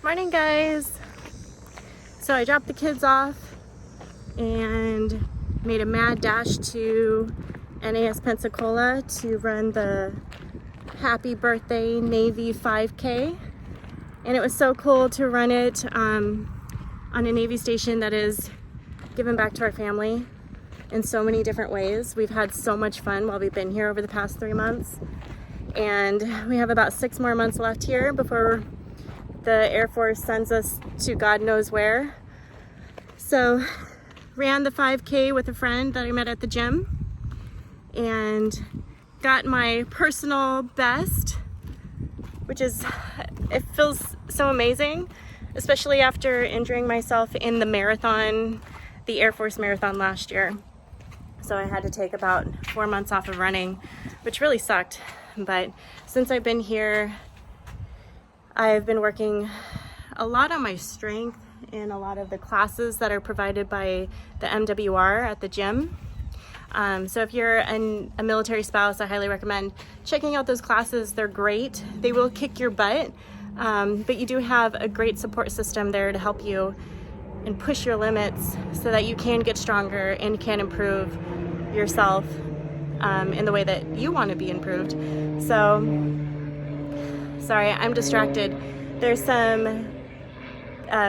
Morning, guys. So I dropped the kids off and made a mad dash to NAS Pensacola to run the Happy Birthday Navy 5K. And it was so cool to run it on a Navy station that is giving back to our family in so many different ways. We've had so much fun while we've been here over the past 3 months. And we have about 6 more months left here before the Air Force sends us to God knows where. So ran the 5K with a friend that I met at the gym and got my personal best, which is, it feels so amazing, especially after injuring myself in the marathon, the Air Force marathon last year. So I had to take about 4 months off of running, which really sucked. But since I've been here, I've been working a lot on my strength in a lot of the classes that are provided by the MWR at the gym. So if you're a military spouse, I highly recommend checking out those classes. They're great. They will kick your butt, but you do have a great support system there to help you and push your limits so that you can get stronger and can improve yourself in the way that you want to be improved. So, sorry, I'm distracted. There's some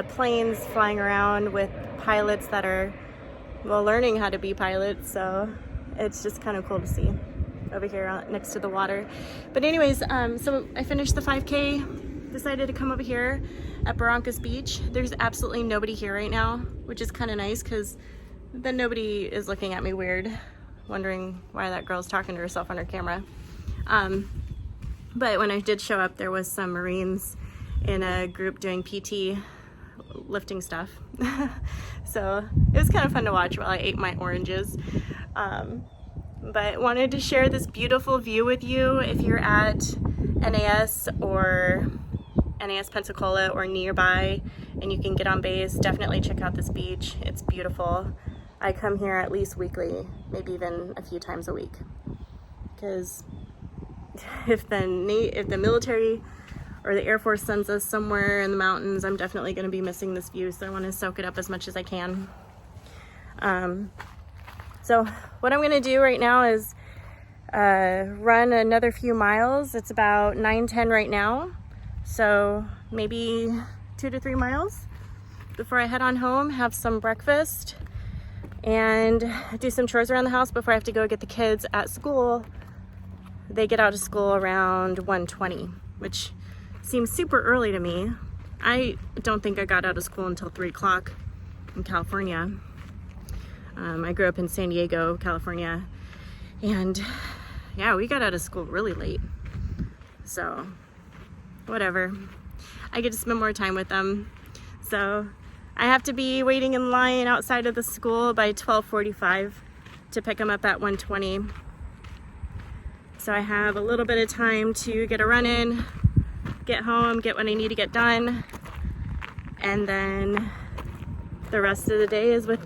planes flying around with pilots that are, well, learning how to be pilots, so it's just kind of cool to see over here next to the water. But anyways, so I finished the 5K, decided to come over here at Barrancas Beach. There's absolutely nobody here right now, which is kind of nice because then nobody is looking at me weird, wondering why that girl's talking to herself on her camera. But when I did show up, there was some Marines in a group doing PT, lifting stuff. So it was kind of fun to watch while I ate my oranges. But wanted to share this beautiful view with you. If you're at NAS or NAS Pensacola or nearby and you can get on base, definitely check out this beach. It's beautiful. I come here at least weekly, maybe even a few times a week, because if the military or the Air Force sends us somewhere in the mountains, I'm definitely going to be missing this view, so I want to soak it up as much as I can. So what I'm going to do right now is run another few miles. It's about 9:10 right now, so maybe 2 to 3 miles before I head on home, have some breakfast, and do some chores around the house before I have to go get the kids at school. They get out of school around 1:20, which seems super early to me. I don't think I got out of school until 3 o'clock in California. I grew up in San Diego, California, and yeah, we got out of school really late. So whatever, I get to spend more time with them. So I have to be waiting in line outside of the school by 12:45 to pick them up at 1:20. So I have a little bit of time to get a run in, get home, get what I need to get done, and then the rest of the day is with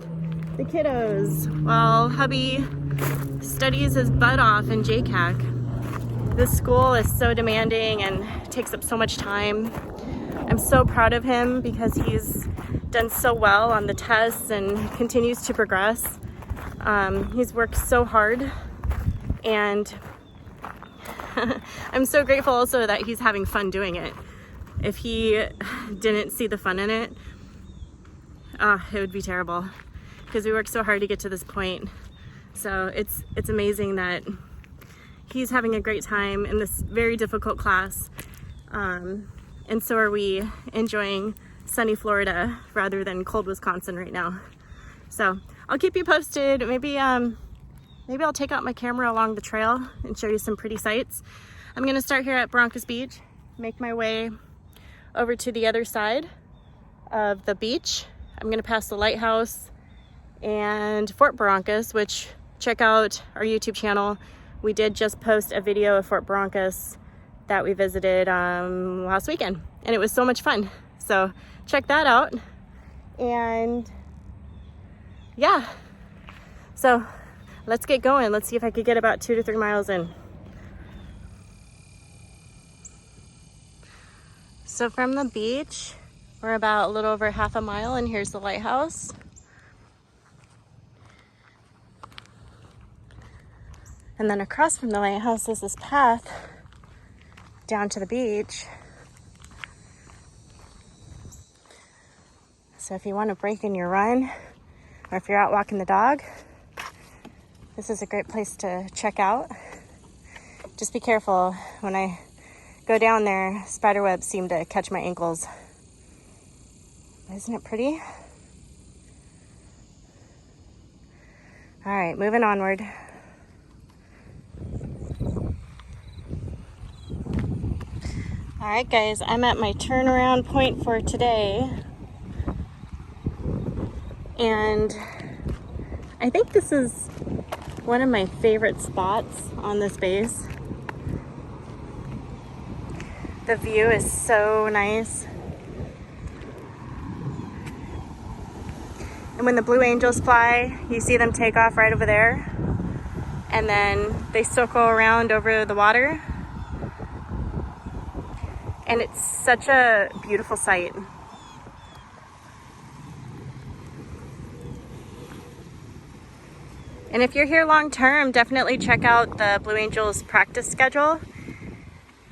the kiddos while hubby studies his butt off in JCAC. This school is so demanding and takes up so much time. I'm so proud of him because he's done so well on the tests and continues to progress. He's worked so hard, and I'm so grateful also that he's having fun doing it. If he didn't see the fun in it, it would be terrible, because we worked so hard to get to this point. So it's amazing that he's having a great time in this very difficult class, and so are we, enjoying sunny Florida rather than cold Wisconsin right now. So I'll keep you posted. Maybe I'll take out my camera along the trail and show you some pretty sights. I'm gonna start here at Barrancas Beach, make my way over to the other side of the beach. I'm gonna pass the lighthouse and Fort Barrancas, which, check out our YouTube channel. We did just post a video of Fort Barrancas that we visited last weekend, and it was so much fun. So check that out. And yeah, so let's get going. Let's see if I could get about 2 to 3 miles in. So from the beach, We're about a little over half a mile, and here's the lighthouse. And then across from the lighthouse is this path down to the beach. So if you want to break in your run, or if you're out walking the dog, this is a great place to check out. Just be careful. When I go down there, spider webs seem to catch my ankles. Isn't it pretty? All right, moving onward. All right, guys, I'm at my turnaround point for today. And I think this is one of my favorite spots on this base. The view is so nice. And when the Blue Angels fly, you see them take off right over there. And then they circle around over the water. And it's such a beautiful sight. And if you're here long term, definitely check out the Blue Angels practice schedule.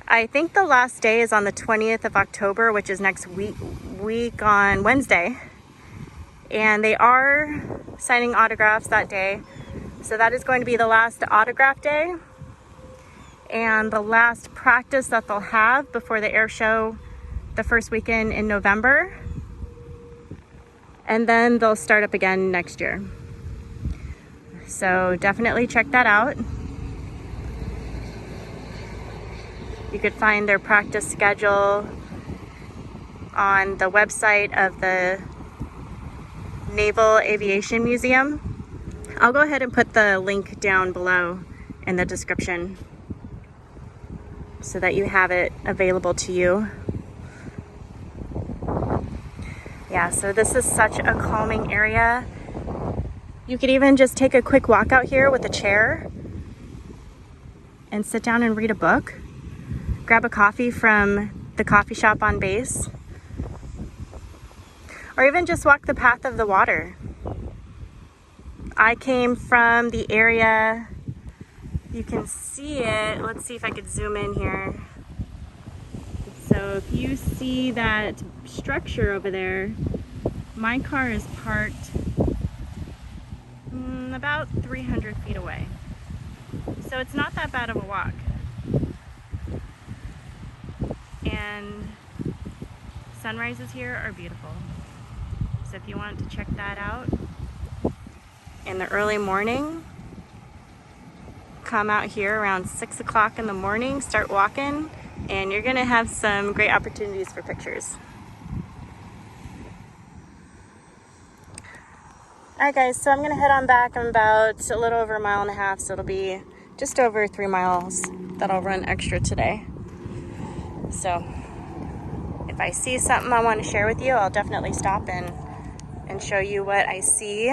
I think the last day is on the 20th of October, which is next week on Wednesday. And they are signing autographs that day. So that is going to be the last autograph day and the last practice that they'll have before the air show the first weekend in November. And then they'll start up again next year. So definitely check that out. You could find their practice schedule on the website of the Naval Aviation Museum. I'll go ahead and put the link down below in the description so that you have it available to you. Yeah, so this is such a calming area. You could even just take a quick walk out here with a chair and sit down and read a book. Grab a coffee from the coffee shop on base. Or even just walk the path of the water. I came from the area, you can see it. Let's see if I could zoom in here. So if you see that structure over there, my car is parked about 300 feet away. So it's not that bad of a walk. And sunrises here are beautiful. So if you want to check that out in the early morning, come out here around 6 o'clock in the morning, start walking, and you're gonna have some great opportunities for pictures. All right, guys, so I'm gonna head on back. I'm about a little over 1.5 miles, so it'll be just over 3 miles that I'll run extra today. So if I see something I want to share with you, I'll definitely stop and show you what I see,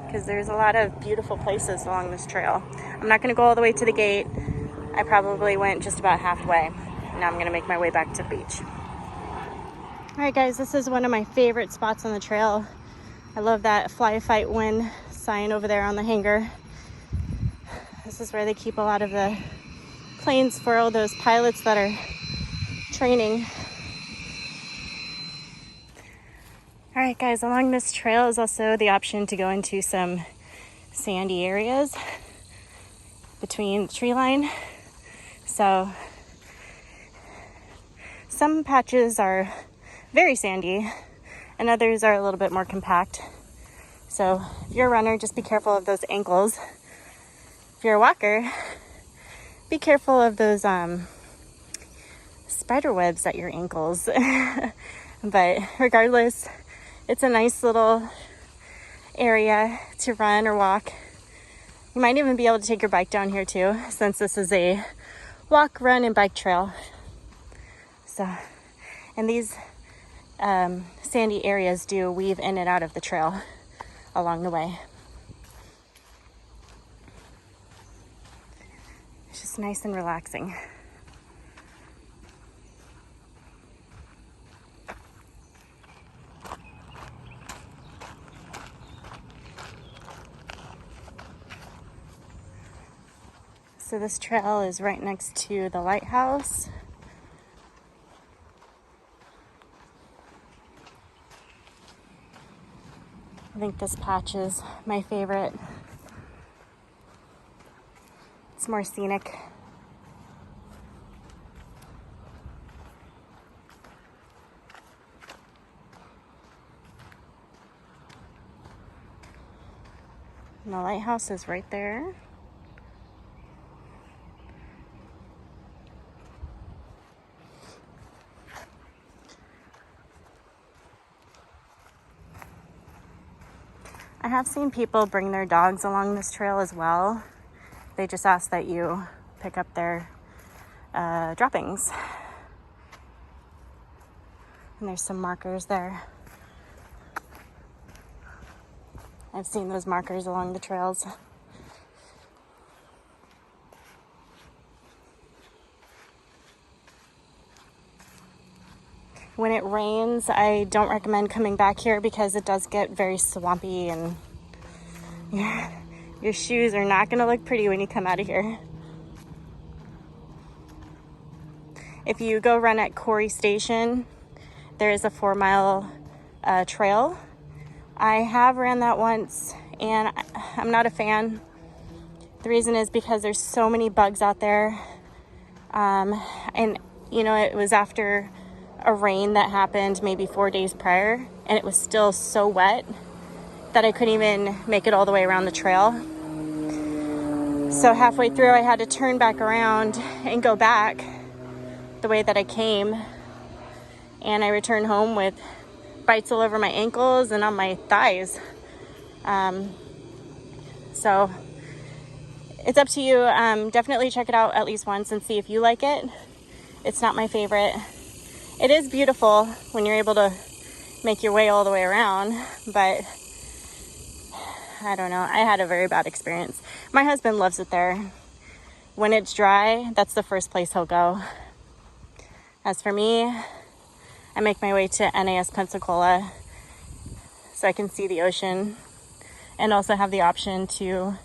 because there's a lot of beautiful places along this trail. I'm not going to go all the way to the gate. I probably went just about halfway. Now I'm going to make my way back to the beach. All right, guys, this is one of my favorite spots on the trail. I love that fly, fight, win sign over there on the hangar. This is where they keep a lot of the planes for all those pilots that are training. All right, guys, along this trail is also the option to go into some sandy areas between the tree line. So some patches are very sandy and others are a little bit more compact. So if you're a runner, just be careful of those ankles. If you're a walker, be careful of those spider webs at your ankles. But regardless, it's a nice little area to run or walk. You might even be able to take your bike down here too, since this is a walk, run, and bike trail. So, and these sandy areas do weave in and out of the trail along the way. It's just nice and relaxing. So this trail is right next to the lighthouse. I think this patch is my favorite. It's more scenic. And the lighthouse is right there. I have seen people bring their dogs along this trail as well. They just ask that you pick up their droppings. And there's some markers there. I've seen those markers along the trails. When it rains, I don't recommend coming back here because it does get very swampy and your shoes are not going to look pretty when you come out of here. If you go run at Corey Station, there is a 4-mile trail. I have ran that once and I'm not a fan. The reason is because there's so many bugs out there. And you know, it was after a rain that happened maybe 4 days prior, and it was still so wet that I couldn't even make it all the way around the trail. So halfway through, I had to turn back around and go back the way that I came. And I returned home with bites all over my ankles and on my thighs. So it's up to you. Definitely check it out at least once and see if you like it. It's not my favorite. It is beautiful when you're able to make your way all the way around, but I don't know. I had a very bad experience. My husband loves it there. When it's dry, that's the first place he'll go. As for me, I make my way to NAS Pensacola so I can see the ocean and also have the option to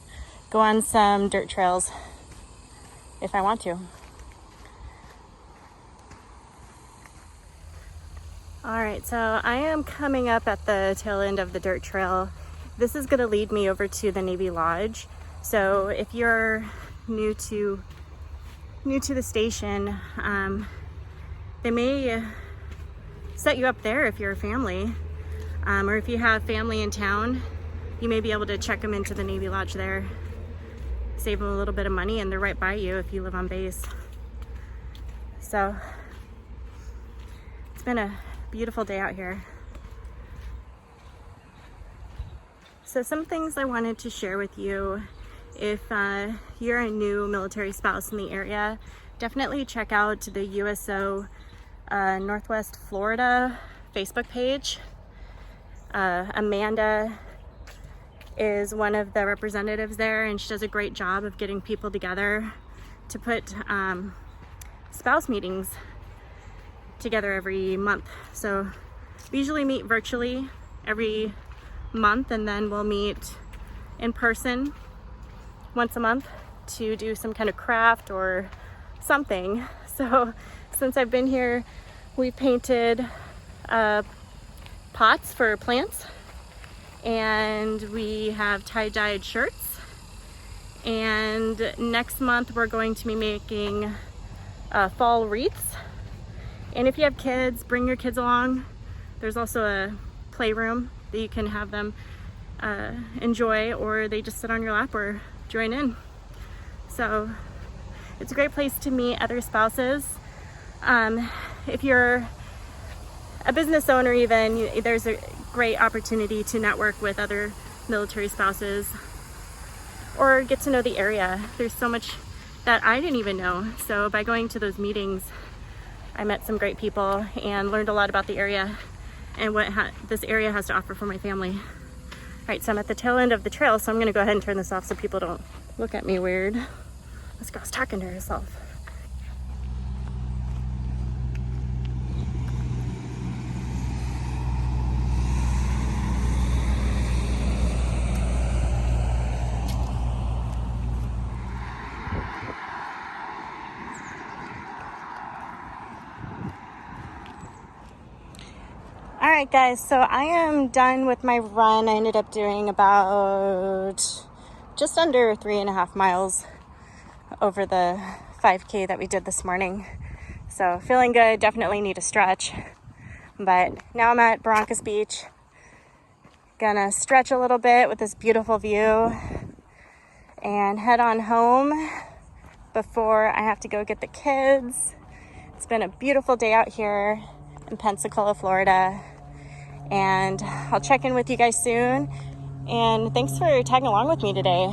go on some dirt trails if I want to. All right, so I am coming up at the tail end of the dirt trail. This is gonna lead me over to the Navy Lodge. So if you're new to the station, they may set you up there if you're a family, or if you have family in town, you may be able to check them into the Navy Lodge there. Save them a little bit of money, and they're right by you if you live on base. So it's been a beautiful day out here. So some things I wanted to share with you. If you're a new military spouse in the area, definitely check out the USO Northwest Florida Facebook page. Amanda is one of the representatives there, and she does a great job of getting people together to put spouse meetings together every month. So we usually meet virtually every month, and then we'll meet in person once a month to do some kind of craft or something. So since I've been here, we've painted pots for plants, and we have tie-dyed shirts, and next month we're going to be making fall wreaths. And if you have kids, bring your kids along. There's also a playroom that you can have them enjoy, or they just sit on your lap or join in. So it's a great place to meet other spouses. If you're a business owner even, there's a great opportunity to network with other military spouses or get to know the area. There's so much that I didn't even know. So by going to those meetings, I met some great people and learned a lot about the area and what this area has to offer for my family. All right, so I'm at the tail end of the trail, so I'm gonna go ahead and turn this off so people don't look at me weird. This girl's talking to herself. Alright guys, so I am done with my run. I ended up doing about just under 3.5 miles over the 5K that we did this morning. So feeling good, definitely need a stretch. But now I'm at Barrancas Beach. Gonna stretch a little bit with this beautiful view and head on home before I have to go get the kids. It's been a beautiful day out here in Pensacola, Florida. And I'll check in with you guys soon. And thanks for tagging along with me today.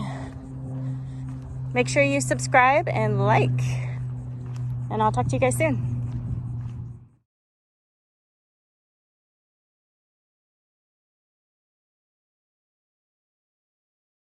Make sure you subscribe and like. And I'll talk to you guys soon.